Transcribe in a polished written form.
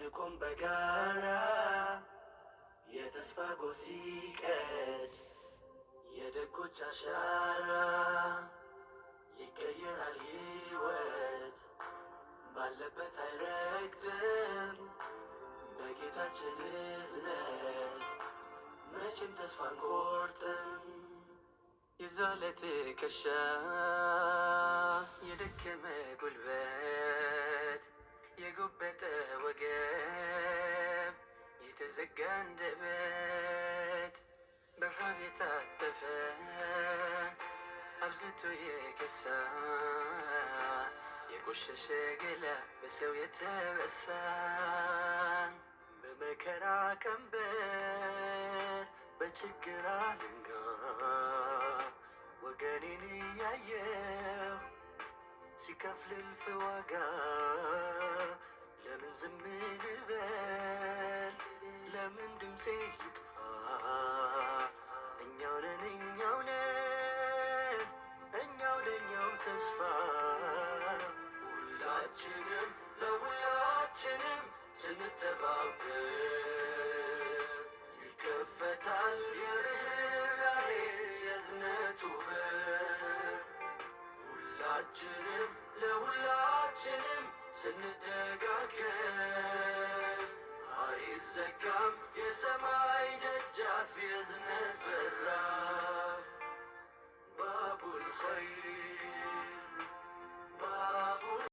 ስንቆም በጋራ የተስፋ ጎህ ሲቀድ የደጎች አሻራ ይቀየራል ሕይወት ባለበት አይረግጥም በጌታችን እዝነት መቼም ተስፋ አንቆርጥም። የዛለ ትከሻ የደከመ ጉልበት የጎበጠ ወገብ የተዘጋ አንደበት በረሃብ የታጠፈ አብዝቶ የከሳ የቆሸሸ ገላ በሰው የተረሳ በመከራ ቀንበር በችግር አለንጋ ወገኔን እያየው ሲከፍል እልፍ ዋጋ ለምን ዝም ልበል? ለምን ድምፄ ይጥፋ? እኛው ነን ለእኛው ተስፋ ሁላችንም ለሁላችንም ስንተባበር ይከፈታል የርኅራኄ የእዝነቱ በር። ሁላችንም ለሁላችንም ስንደጋገፍ አይዘጋም የሰማይ ደጃፍ የእዝነት